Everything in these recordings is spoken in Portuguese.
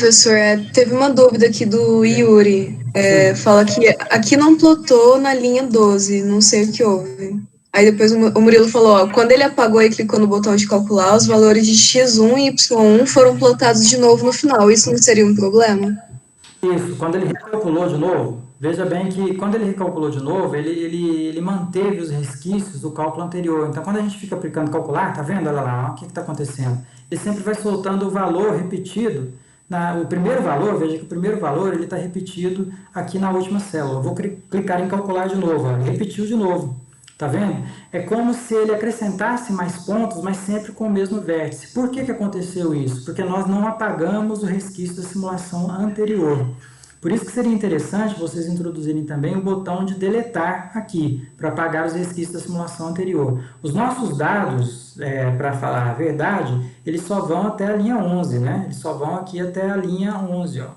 professor, teve uma dúvida aqui do Yuri. Fala que aqui não plotou na linha 12, não sei o que houve. Aí depois o Murilo falou, ó, quando ele apagou e clicou no botão de calcular, os valores de x1 e y1 foram plotados de novo no final. Isso não seria um problema? Isso, quando ele recalculou de novo, veja bem que quando ele recalculou de novo, ele manteve os resquícios do cálculo anterior. Então, quando a gente fica aplicando calcular, tá vendo? Olha lá, ó, o que está acontecendo? Ele sempre vai soltando o valor repetido. O primeiro valor, veja que o primeiro valor ele está repetido aqui na última célula. Eu vou clicar em calcular de novo, ó, repetiu de novo. Tá vendo? É como se ele acrescentasse mais pontos, mas sempre com o mesmo vértice. Por que aconteceu isso? Porque nós não apagamos o resquício da simulação anterior. Por isso que seria interessante vocês introduzirem também o botão de deletar aqui, para apagar os resquícios da simulação anterior. Os nossos dados, para falar a verdade, eles só vão até a linha 11, né? Eles só vão aqui até a linha 11, ó.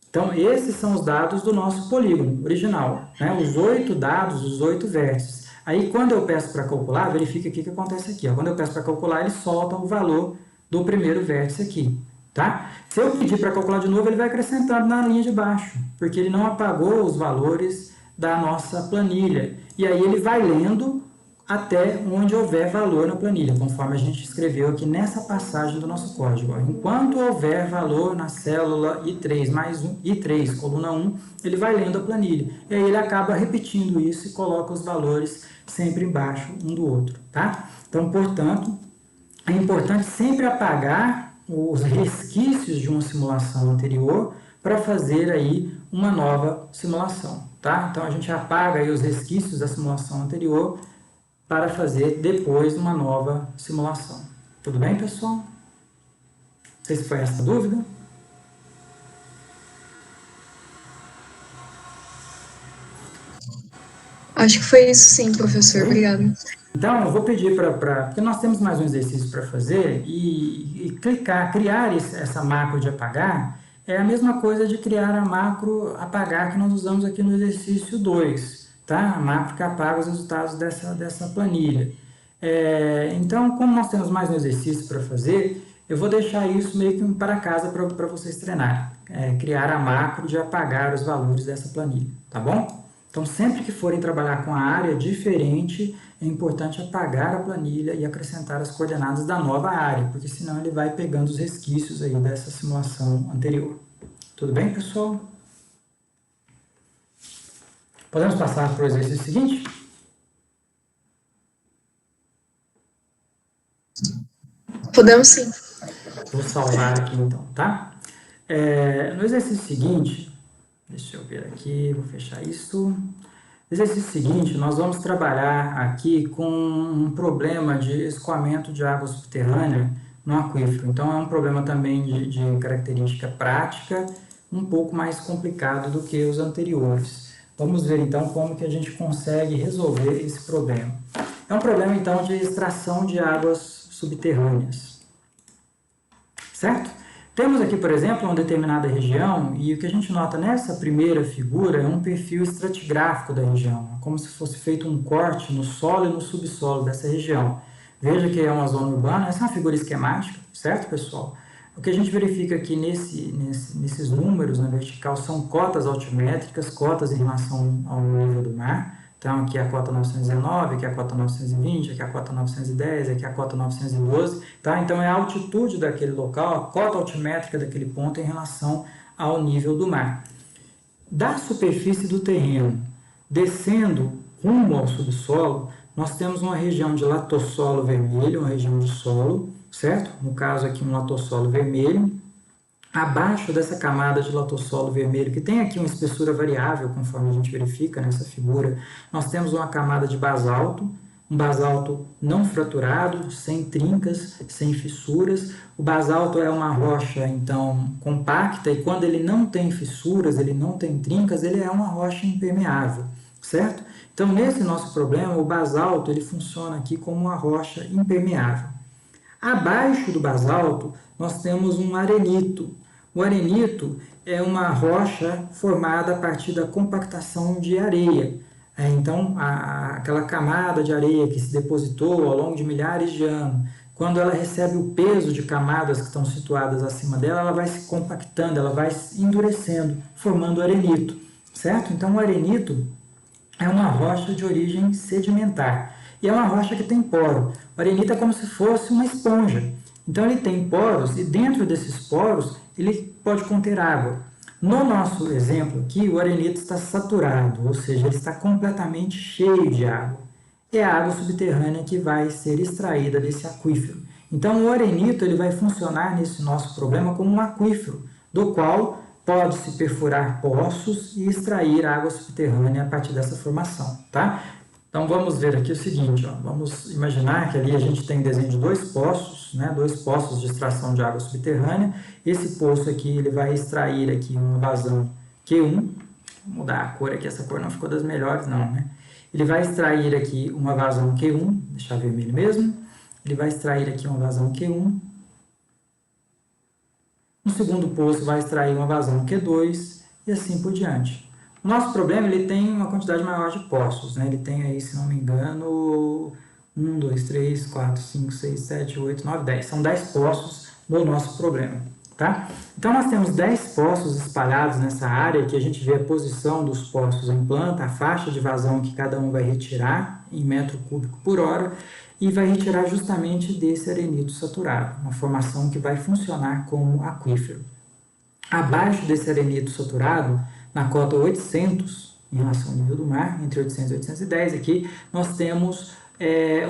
Então, esses são os dados do nosso polígono original, né? Os 8 dados, os 8 vértices. Aí, quando eu peço para calcular, verifica aqui o que acontece aqui. Ó. Quando eu peço para calcular, ele solta o valor do primeiro vértice aqui. Tá? Se eu pedir para calcular de novo, ele vai acrescentando na linha de baixo, porque ele não apagou os valores da nossa planilha. E aí ele vai lendo até onde houver valor na planilha, conforme a gente escreveu aqui nessa passagem do nosso código. Ó. Enquanto houver valor na célula I3 mais 1, I3, coluna 1, ele vai lendo a planilha. E aí ele acaba repetindo isso e coloca os valores sempre embaixo um do outro. Tá? Então, portanto, é importante sempre apagar os resquícios de uma simulação anterior para fazer aí uma nova simulação. Tá? Então, a gente apaga aí os resquícios da simulação anterior para fazer depois uma nova simulação. Tudo bem, pessoal? Não sei se foi essa a dúvida. Acho que foi isso sim, professor. Obrigada. Então, eu vou pedir porque nós temos mais um exercício para fazer e criar essa macro de apagar é a mesma coisa de criar a macro apagar que nós usamos aqui no exercício 2, tá? A macro que apaga os resultados dessa planilha. Então, como nós temos mais um exercício para fazer, eu vou deixar isso meio que para casa para vocês treinarem. Criar a macro de apagar os valores dessa planilha, tá bom? Então, sempre que forem trabalhar com a área diferente, é importante apagar a planilha e acrescentar as coordenadas da nova área, porque senão ele vai pegando os resquícios aí dessa simulação anterior. Tudo bem, pessoal? Podemos passar para o exercício seguinte? Podemos sim. Vou salvar aqui então, tá? No exercício seguinte, deixa eu ver aqui, vou fechar isso. No exercício seguinte, nós vamos trabalhar aqui com um problema de escoamento de água subterrânea no aquífero. Então, é um problema também de característica prática, um pouco mais complicado do que os anteriores. Vamos ver então como que a gente consegue resolver esse problema. É um problema então de extração de águas subterrâneas, certo? Temos aqui, por exemplo, uma determinada região e o que a gente nota nessa primeira figura é um perfil estratigráfico da região, como se fosse feito um corte no solo e no subsolo dessa região. Veja que é uma zona urbana, essa é uma figura esquemática, certo, pessoal? O que a gente verifica aqui nesses números na vertical são cotas altimétricas, cotas em relação ao nível do mar. Então, aqui é a cota 919, aqui é a cota 920, aqui é a cota 910, aqui é a cota 912. Tá? Então, é a altitude daquele local, a cota altimétrica daquele ponto em relação ao nível do mar. Da superfície do terreno, descendo rumo ao subsolo, nós temos uma região de latossolo vermelho, uma região de solo, certo? No caso aqui, um latossolo vermelho. Abaixo dessa camada de latossolo vermelho, que tem aqui uma espessura variável, conforme a gente verifica nessa figura, nós temos uma camada de basalto, um basalto não fraturado, sem trincas, sem fissuras. O basalto é uma rocha, então, compacta, e quando ele não tem fissuras, ele não tem trincas, ele é uma rocha impermeável, certo? Então, nesse nosso problema, o basalto ele funciona aqui como uma rocha impermeável. Abaixo do basalto, nós temos um arenito. O arenito é uma rocha formada a partir da compactação de areia. Então, aquela camada de areia que se depositou ao longo de milhares de anos, quando ela recebe o peso de camadas que estão situadas acima dela, ela vai se compactando, ela vai endurecendo, formando arenito, certo? Então, o arenito é uma rocha de origem sedimentar e é uma rocha que tem poro. O arenito é como se fosse uma esponja. Então, ele tem poros e dentro desses poros ele pode conter água. No nosso exemplo aqui, o arenito está saturado, ou seja, ele está completamente cheio de água. É a água subterrânea que vai ser extraída desse aquífero. Então, o arenito ele vai funcionar nesse nosso problema como um aquífero, do qual pode-se perfurar poços e extrair água subterrânea a partir dessa formação, tá? Então, vamos ver aqui o seguinte, ó, vamos imaginar que ali a gente tem desenho de dois poços, né, dois poços de extração de água subterrânea. Esse poço aqui ele vai extrair aqui uma vazão Q1, vou mudar a cor aqui, essa cor não ficou das melhores não, né? Ele vai extrair aqui uma vazão Q1, deixar vermelho mesmo, ele vai extrair aqui uma vazão Q1, no segundo poço vai extrair uma vazão Q2 e assim por diante. O nosso problema ele tem uma quantidade maior de poços, né? Ele tem aí, se não me engano, 1, 2, 3, 4, 5, 6, 7, 8, 9, 10. São 10 poços no nosso problema, tá? Então, nós temos 10 poços espalhados nessa área, que a gente vê a posição dos poços em planta, a faixa de vazão que cada um vai retirar em metro cúbico por hora, e vai retirar justamente desse arenito saturado, uma formação que vai funcionar como aquífero. Abaixo desse arenito saturado, na cota 800, em relação ao nível do mar, entre 800 e 810 aqui, nós temos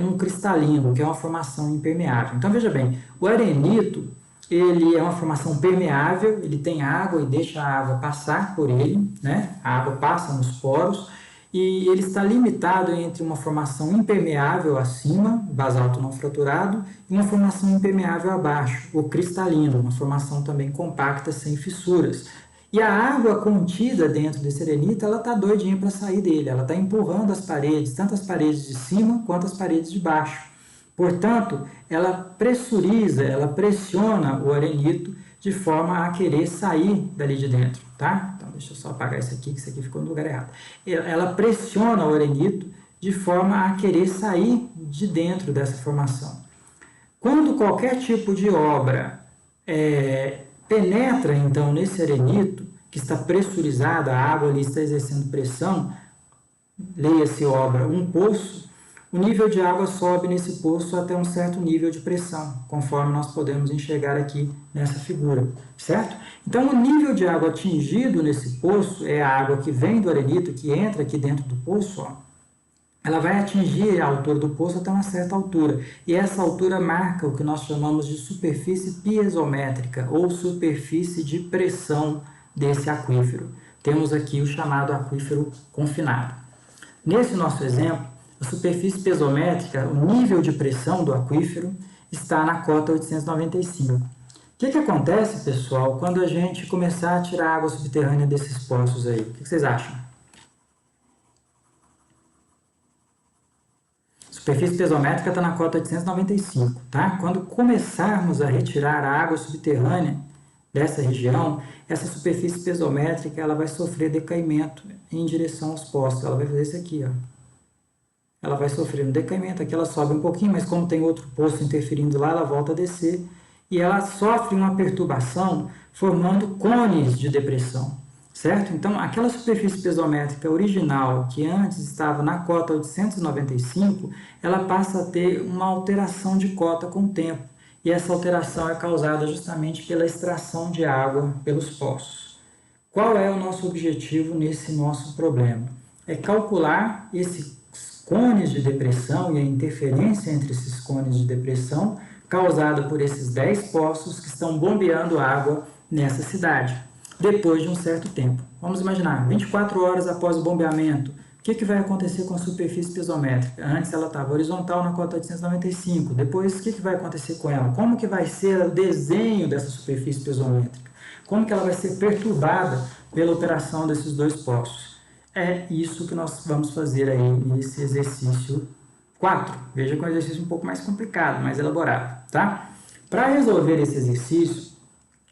um cristalino, que é uma formação impermeável. Então, veja bem, o arenito, ele é uma formação permeável, ele tem água e deixa a água passar por ele, né? A água passa nos poros, e ele está limitado entre uma formação impermeável acima, basalto não fraturado, e uma formação impermeável abaixo, o cristalino, uma formação também compacta, sem fissuras. E a água contida dentro desse arenito, ela está doidinha para sair dele, ela está empurrando as paredes, tanto as paredes de cima quanto as paredes de baixo. Portanto, ela pressuriza, ela pressiona o arenito de forma a querer sair dali de dentro, tá? Então, deixa eu só apagar isso aqui, que isso aqui ficou no lugar errado. Ela pressiona o arenito de forma a querer sair de dentro dessa formação. Quando qualquer tipo de obra penetra, então, nesse arenito, que está pressurizada, a água ali está exercendo pressão, leia-se obra, um poço, o nível de água sobe nesse poço até um certo nível de pressão, conforme nós podemos enxergar aqui nessa figura, certo? Então, o nível de água atingido nesse poço é a água que vem do arenito, que entra aqui dentro do poço, ó. Ela vai atingir a altura do poço até uma certa altura, e essa altura marca o que nós chamamos de superfície piezométrica, ou superfície de pressão desse aquífero. Temos aqui o chamado aquífero confinado. Nesse nosso exemplo, a superfície piezométrica, o nível de pressão do aquífero, está na cota 895. O que acontece, pessoal, quando a gente começar a tirar água subterrânea desses poços aí? O que vocês acham? A superfície piezométrica está na cota 895, tá? Quando começarmos a retirar a água subterrânea dessa região, essa superfície piezométrica ela vai sofrer decaimento em direção aos poços. Ela vai fazer isso aqui, ó. Ela vai sofrer um decaimento, aqui ela sobe um pouquinho, mas como tem outro poço interferindo lá, ela volta a descer, e ela sofre uma perturbação formando cones de depressão, certo? Então, aquela superfície piezométrica original, que antes estava na cota 895, ela passa a ter uma alteração de cota com o tempo, e essa alteração é causada justamente pela extração de água pelos poços. Qual é o nosso objetivo nesse nosso problema? É calcular esses cones de depressão e a interferência entre esses cones de depressão causada por esses 10 poços que estão bombeando água nessa cidade, depois de um certo tempo. Vamos imaginar, 24 horas após o bombeamento, o que vai acontecer com a superfície piezométrica? Antes ela estava horizontal na cota 895, depois o que vai acontecer com ela? Como que vai ser o desenho dessa superfície piezométrica? Como que ela vai ser perturbada pela operação desses dois poços? É isso que nós vamos fazer aí nesse exercício 4. Veja que é um exercício um pouco mais complicado, mais elaborado, tá? Para resolver esse exercício,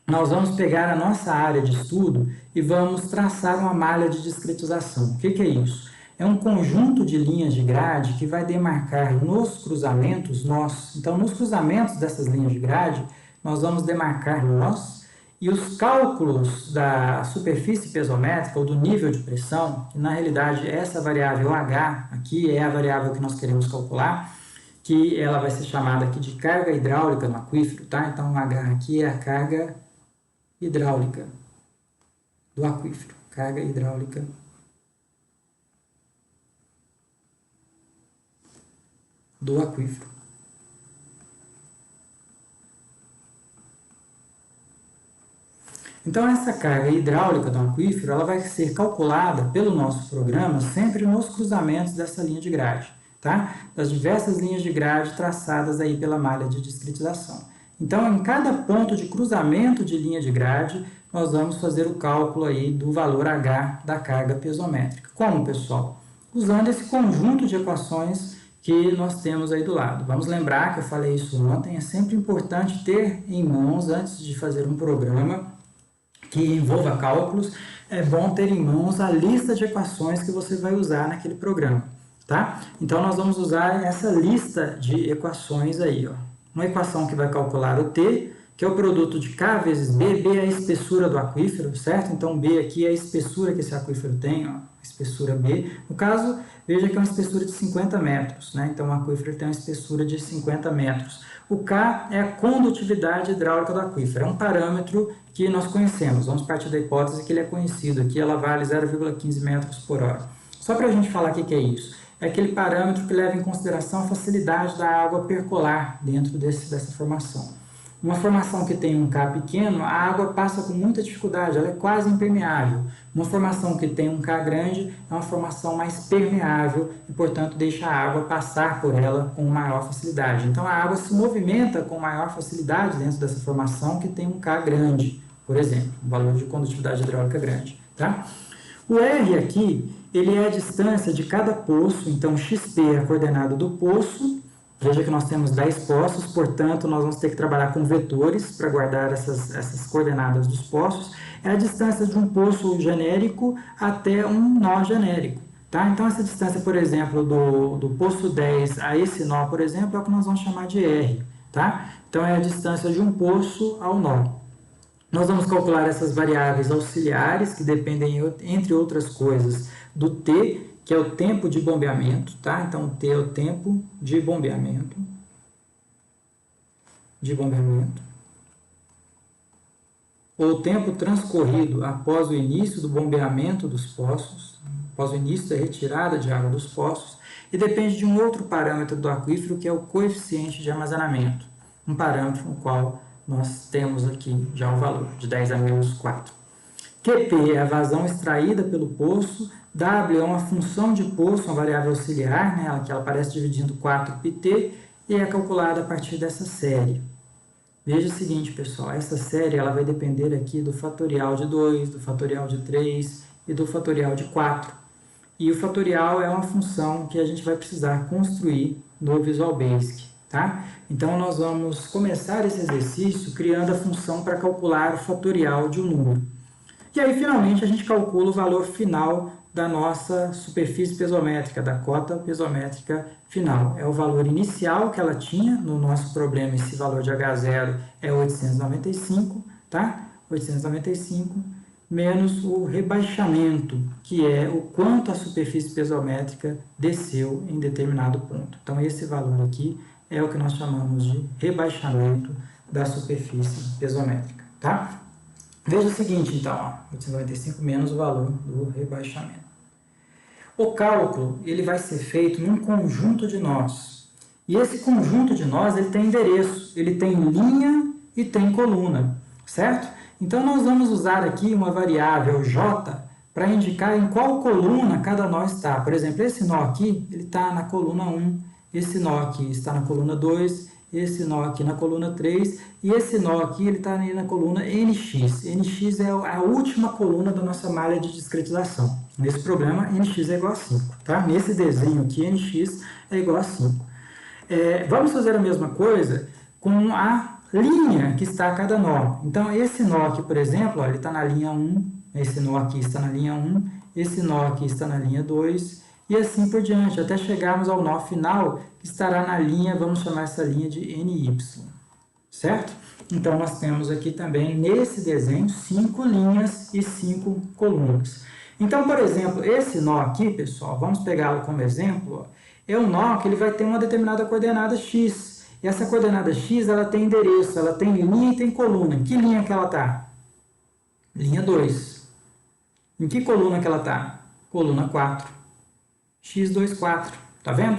nós vamos pegar a nossa área de estudo e vamos traçar uma malha de discretização. O que é isso? é um conjunto de linhas de grade que vai demarcar nos cruzamentos nós. Então, nos cruzamentos dessas linhas de grade, nós vamos demarcar nós, e os cálculos da superfície pesométrica ou do nível de pressão, que na realidade essa variável H aqui é a variável que nós queremos calcular, que ela vai ser chamada aqui de carga hidráulica no aquífero, tá? Então, o H aqui é a carga hidráulica do aquífero, carga hidráulica do aquífero. Então, essa carga hidráulica do aquífero, ela vai ser calculada pelo nosso programa sempre nos cruzamentos dessa linha de grade, tá? Das diversas linhas de grade traçadas aí pela malha de discretização. Então, em cada ponto de cruzamento de linha de grade, nós vamos fazer o cálculo aí do valor H da carga pesométrica. Como, pessoal? Usando esse conjunto de equações que nós temos aí do lado. Vamos lembrar que eu falei isso ontem, é sempre importante ter em mãos, antes de fazer um programa que envolva cálculos, é bom ter em mãos a lista de equações que você vai usar naquele programa, tá? Então, nós vamos usar essa lista de equações aí, ó. Uma equação que vai calcular o T, que é o produto de K vezes B. B é a espessura do aquífero, certo? Então, B aqui é a espessura que esse aquífero tem, ó, espessura B. No caso, veja que é uma espessura de 50 metros, né? Então, o aquífero tem uma espessura de 50 metros. O K é a condutividade hidráulica do aquífero, é um parâmetro que nós conhecemos. Vamos partir da hipótese que ele é conhecido. Aqui ela vale 0,15 metros por hora. Só para a gente falar o que é isso. É aquele parâmetro que leva em consideração a facilidade da água percolar dentro dessa formação. Uma formação que tem um K pequeno, a água passa com muita dificuldade, ela é quase impermeável. Uma formação que tem um K grande é uma formação mais permeável e, portanto, deixa a água passar por ela com maior facilidade. Então, a água se movimenta com maior facilidade dentro dessa formação que tem um K grande, por exemplo, um valor de condutividade hidráulica grande, tá? O R aqui, ele é a distância de cada poço, então XP é a coordenada do poço. Veja que nós temos 10 poços, portanto, nós vamos ter que trabalhar com vetores para guardar essas coordenadas dos poços. É a distância de um poço genérico até um nó genérico, tá? Então, essa distância, por exemplo, do poço 10 a esse nó, por exemplo, é o que nós vamos chamar de R, tá? Então, é a distância de um poço ao nó. Nós vamos calcular essas variáveis auxiliares, que dependem, entre outras coisas, do T, que é o tempo de bombeamento, tá? Então, o T é o tempo de bombeamento. Ou o tempo transcorrido após o início do bombeamento dos poços, após o início da retirada de água dos poços, e depende de um outro parâmetro do aquífero, que é o coeficiente de armazenamento, um parâmetro no qual nós temos aqui já o valor de 10 a menos 4. QP é a vazão extraída pelo poço, W é uma função de poço, uma variável auxiliar, né, que ela aparece dividindo 4πt, e é calculada a partir dessa série. Veja o seguinte, pessoal, essa série ela vai depender aqui do fatorial de 2, do fatorial de 3 e do fatorial de 4. E o fatorial é uma função que a gente vai precisar construir no Visual Basic, tá? Então, nós vamos começar esse exercício criando a função para calcular o fatorial de um número. E aí, finalmente, a gente calcula o valor final da nossa superfície pesométrica, da cota pesométrica final. É o valor inicial que ela tinha no nosso problema, esse valor de H0 é 895, tá? 895 menos o rebaixamento, que é o quanto a superfície pesométrica desceu em determinado ponto. Então, esse valor aqui é o que nós chamamos de rebaixamento da superfície pesométrica, tá? Veja o seguinte, então, ó, 895 menos o valor do rebaixamento. O cálculo ele vai ser feito num conjunto de nós. E esse conjunto de nós ele tem endereço, ele tem linha e tem coluna, certo? Então, nós vamos usar aqui uma variável J para indicar em qual coluna cada nó está. Por exemplo, esse nó aqui ele está na coluna 1, esse nó aqui está na coluna 2, esse nó aqui na coluna 3, e esse nó aqui ele está na coluna NX. NX é a última coluna da nossa malha de discretização. Nesse problema, NX é igual a 5. Tá? Nesse desenho aqui, NX é igual a 5. Vamos fazer a mesma coisa com a linha que está a cada nó. Então, esse nó aqui, por exemplo, ó, ele está na linha 1, esse nó aqui está na linha 1, esse nó aqui está na linha 2, e assim por diante, até chegarmos ao nó final, que estará na linha, vamos chamar essa linha de NY, certo? Então, nós temos aqui também, nesse desenho, 5 linhas e 5 colunas. Então, por exemplo, esse nó aqui, pessoal, vamos pegá-lo como exemplo, ó, é um nó que ele vai ter uma determinada coordenada x. E essa coordenada x, ela tem endereço, ela tem linha e tem coluna. Em que linha que ela está? Linha 2. Em que coluna que ela está? Coluna 4. x24, tá vendo?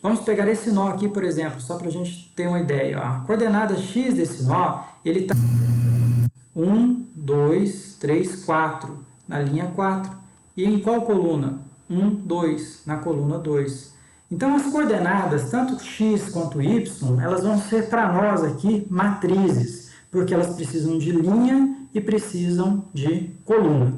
Vamos pegar esse nó aqui, por exemplo, só para a gente ter uma ideia. Ó. A coordenada x desse nó, ele está 1, 2, 3, 4, na linha 4. E em qual coluna? 1, 2, na coluna 2. Então, as coordenadas, tanto x quanto y, elas vão ser para nós aqui matrizes, porque elas precisam de linha e precisam de coluna.